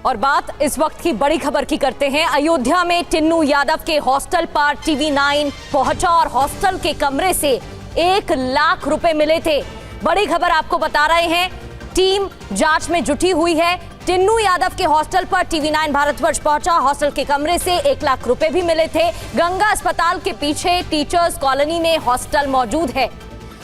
और बात इस वक्त की बड़ी खबर की करते हैं। अयोध्या में टिन्नू यादव के हॉस्टल पर टीवी9 पहुंचा और हॉस्टल के कमरे से 1 लाख रुपए मिले थे। बड़ी खबर आपको बता रहे हैं, टीम जांच में जुटी हुई है। टिन्नू यादव के हॉस्टल पर टीवी9 भारतवर्ष पहुंचा। हॉस्टल के कमरे से 1 लाख रुपए भी मिले थे। गंगा अस्पताल के पीछे टीचर्स कॉलोनी में हॉस्टल मौजूद है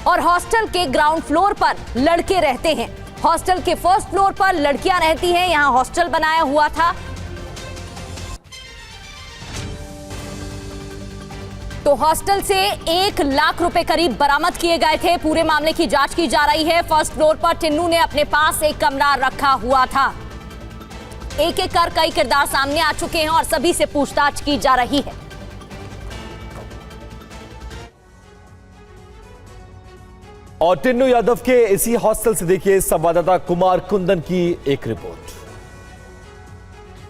और हॉस्टल के ग्राउंड फ्लोर पर लड़के रहते हैं। हॉस्टल के फर्स्ट फ्लोर पर लड़कियां रहती हैं। यहां हॉस्टल बनाया हुआ था। तो हॉस्टल से 1 लाख रुपए करीब बरामद किए गए थे। पूरे मामले की जांच की जा रही है। फर्स्ट फ्लोर पर टिन्नू ने अपने पास एक कमरा रखा हुआ था। एक एक कर कई किरदार सामने आ चुके हैं और सभी से पूछताछ की जा रही है। और टिन्नू यादव के इसी हॉस्टल से देखिए संवाददाता कुमार कुंदन की एक रिपोर्ट।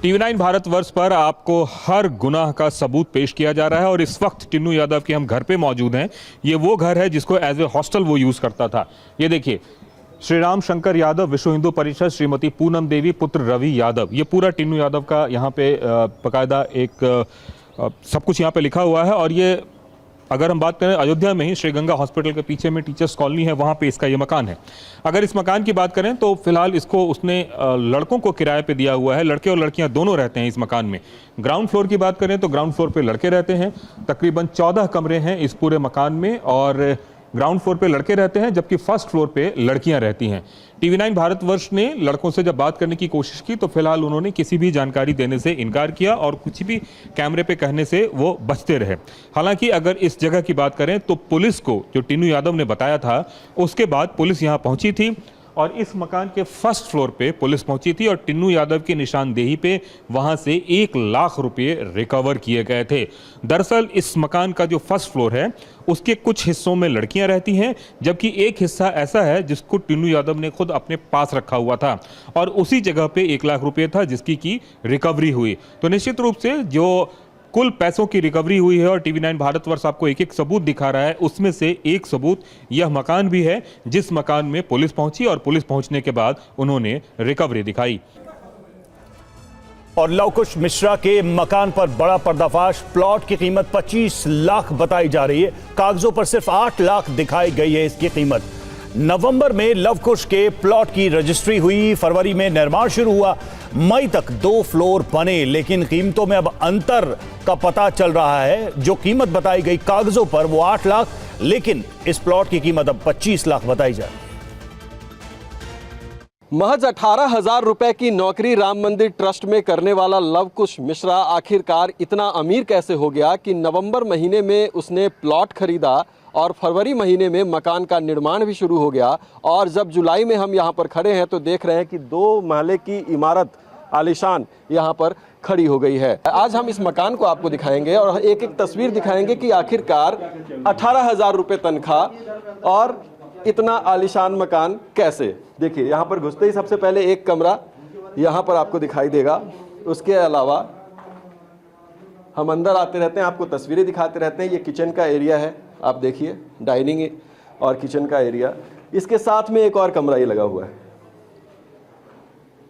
टीवी9 भारतवर्ष पर आपको हर गुनाह का सबूत पेश किया जा रहा है और इस वक्त टिन्नू यादव के हम घर पे मौजूद हैं। ये वो घर है जिसको एज ए हॉस्टल वो यूज करता था। ये देखिए, श्री राम शंकर यादव, विश्व हिंदू परिषद, श्रीमती पूनम देवी, पुत्र रवि यादव, ये पूरा टिन्नू यादव का यहाँ पे बाकायदा एक सब कुछ यहाँ पे लिखा हुआ है। और ये अगर हम बात करें अयोध्या में ही श्री गंगा हॉस्पिटल के पीछे में टीचर्स कॉलोनी है, वहाँ पे इसका ये मकान है। अगर इस मकान की बात करें तो फिलहाल इसको उसने लड़कों को किराए पे दिया हुआ है। लड़के और लड़कियां दोनों रहते हैं इस मकान में। ग्राउंड फ्लोर की बात करें तो ग्राउंड फ्लोर पे लड़के रहते हैं। तकरीबन 14 कमरे हैं इस पूरे मकान में और ग्राउंड फ्लोर पे लड़के रहते हैं, जबकि फर्स्ट फ्लोर पे लड़कियां रहती हैं। टीवी9 भारतवर्ष ने लड़कों से जब बात करने की कोशिश की तो फिलहाल उन्होंने किसी भी जानकारी देने से इनकार किया और कुछ भी कैमरे पे कहने से वो बचते रहे। हालांकि अगर इस जगह की बात करें तो पुलिस को, जो टिन्नू यादव ने बताया था, उसके बाद पुलिस यहाँ पहुंची थी और इस मकान के फर्स्ट फ्लोर पे पुलिस पहुंची थी और टिन्नू यादव की निशानदेही पे वहां से 1 लाख रुपए रिकवर किए गए थे। दरअसल इस मकान का जो फर्स्ट फ्लोर है उसके कुछ हिस्सों में लड़कियां रहती हैं, जबकि एक हिस्सा ऐसा है जिसको टिन्नू यादव ने खुद अपने पास रखा हुआ था और उसी जगह पे 1 लाख रुपए था जिसकी की रिकवरी हुई। तो निश्चित रूप से जो कुल पैसों की रिकवरी हुई है और टीवी9 भारतवर्ष आपको एक एक सबूत दिखा रहा है, उसमें से एक सबूत यह मकान भी है जिस मकान में पुलिस पहुंची और पुलिस पहुंचने के बाद उन्होंने रिकवरी दिखाई। और लव कुश मिश्रा के मकान पर बड़ा पर्दाफाश। प्लॉट की कीमत 25 लाख बताई जा रही है, कागजों पर सिर्फ 8 लाख दिखाई गई है इसकी कीमत। नवंबर में लव कुश के प्लॉट की रजिस्ट्री हुई, फरवरी में निर्माण शुरू हुआ, मई तक 2 फ्लोर बने, लेकिन कीमतों में अब अंतर का पता चल रहा है। जो कीमत बताई गई कागजों पर वो 8 लाख, लेकिन इस प्लॉट की कीमत अब 25 लाख बताई जा रही है। महज 18,000 रुपए की नौकरी राम मंदिर ट्रस्ट में करने वाला लव कुश मिश्रा आखिरकार इतना अमीर कैसे हो गया कि नवंबर महीने में उसने प्लॉट खरीदा और फरवरी महीने में मकान का निर्माण भी शुरू हो गया। और जब जुलाई में हम यहाँ पर खड़े हैं तो देख रहे हैं कि 2 महले की इमारत आलीशान यहाँ पर खड़ी हो गई है। आज हम इस मकान को आपको दिखाएंगे और एक एक तस्वीर दिखाएंगे कि आखिरकार 18,000 रुपये तनख्वाह और इतना आलीशान मकान कैसे। देखिए, यहाँ पर घुसते ही सबसे पहले एक कमरा यहाँ पर आपको दिखाई देगा। उसके अलावा हम अंदर आते रहते हैं, आपको तस्वीरें दिखाते रहते हैं। ये किचन का एरिया है, आप देखिए, डाइनिंग और किचन का एरिया। इसके साथ में एक और कमरा ये लगा हुआ है।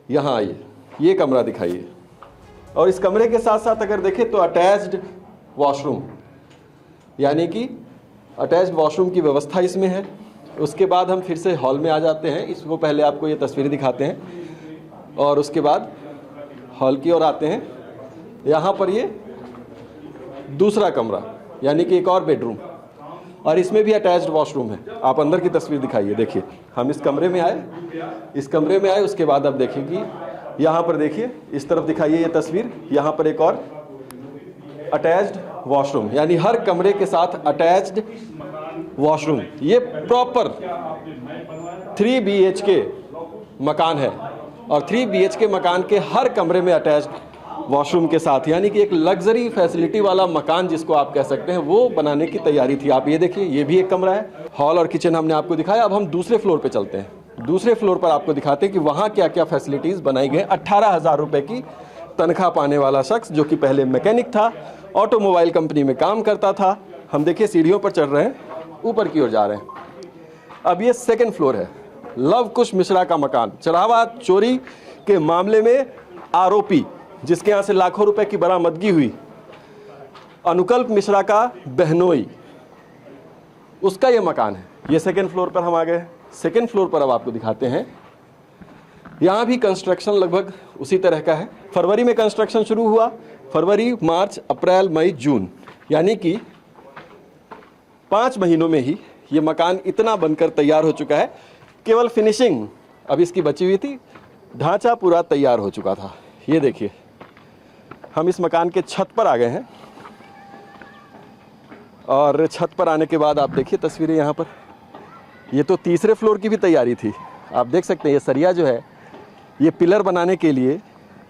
यहाँ आइए, ये कमरा दिखाइए। और इस कमरे के साथ साथ अगर देखें तो अटैच्ड वॉशरूम, यानी कि अटैच्ड वॉशरूम की व्यवस्था इसमें है। उसके बाद हम फिर से हॉल में आ जाते हैं। इसको पहले आपको ये तस्वीरें दिखाते हैं और उसके बाद हॉल की ओर आते हैं। यहाँ पर ये दूसरा कमरा, यानी कि एक और बेडरूम, और इसमें भी अटैच्ड वॉशरूम है। आप अंदर की तस्वीर दिखाइए। देखिए, हम इस कमरे में आए, उसके बाद आप देखेंगे यहाँ पर, देखिए इस तरफ दिखाइए ये तस्वीर। यहाँ पर एक और अटैच्ड वॉशरूम, यानी हर कमरे के साथ अटैच्ड वॉशरूम। ये प्रॉपर 3 BHK मकान है और 3 BHK मकान के हर कमरे में अटैच्ड वॉशरूम के साथ, यानी कि एक लग्जरी फैसिलिटी वाला मकान जिसको आप कह सकते हैं, वो बनाने की तैयारी थी। आप ये देखिए, ये भी एक कमरा है। हॉल और किचन हमने आपको दिखाया। अब हम दूसरे फ्लोर पे चलते हैं। दूसरे फ्लोर पर आपको दिखाते हैं कि वहाँ क्या क्या फैसिलिटीज़ बनाई गई। 18,000 रुपये की तनख्वाह पाने वाला शख्स, जो कि पहले मैकेनिक था, ऑटोमोबाइल कंपनी में काम करता था। हम देखिए सीढ़ियों पर चढ़ रहे हैं, ऊपर की ओर जा रहे हैं। अब ये 2nd फ्लोर है, लव कुश मिश्रा का मकान। चढ़ावा चोरी के मामले में आरोपी जिसके यहाँ से लाखों रुपए की बरामदगी हुई, अनुकल्प मिश्रा का बहनोई, उसका ये मकान है। ये सेकेंड फ्लोर पर हम आ गए। सेकेंड फ्लोर पर अब आपको दिखाते हैं। यहाँ भी कंस्ट्रक्शन लगभग उसी तरह का है। फरवरी में कंस्ट्रक्शन शुरू हुआ, फरवरी, मार्च, अप्रैल, मई, जून, यानी कि 5 महीनों में ही ये मकान इतना बनकर तैयार हो चुका है। केवल फिनिशिंग अब इसकी बची हुई थी, ढांचा पूरा तैयार हो चुका था। ये देखिए, हम इस मकान के छत पर आ गए हैं और छत पर आने के बाद आप देखिए तस्वीरें यहाँ पर। ये तो तीसरे फ्लोर की भी तैयारी थी। आप देख सकते हैं ये सरिया जो है, ये पिलर बनाने के लिए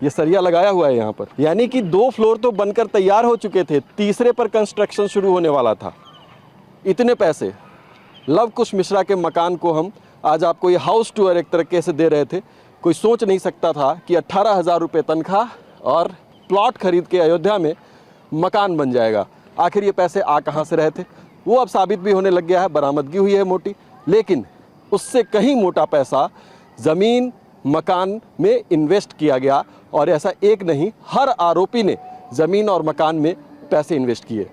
ये सरिया लगाया हुआ है यहाँ पर, यानी कि 2 फ्लोर तो बनकर तैयार हो चुके थे, तीसरे पर कंस्ट्रक्शन शुरू होने वाला था। इतने पैसे लव कुश मिश्रा के मकान को हम आज आपको ये हाउस टूर एक तरीके से दे रहे थे। कोई सोच नहीं सकता था कि 18,000 रुपये तनख्वाह और प्लॉट खरीद के अयोध्या में मकान बन जाएगा। आखिर ये पैसे आ कहाँ से रहे थे, वो अब साबित भी होने लग गया है। बरामदगी हुई है मोटी, लेकिन उससे कहीं मोटा पैसा ज़मीन मकान में इन्वेस्ट किया गया। और ऐसा एक नहीं, हर आरोपी ने ज़मीन और मकान में पैसे इन्वेस्ट किए।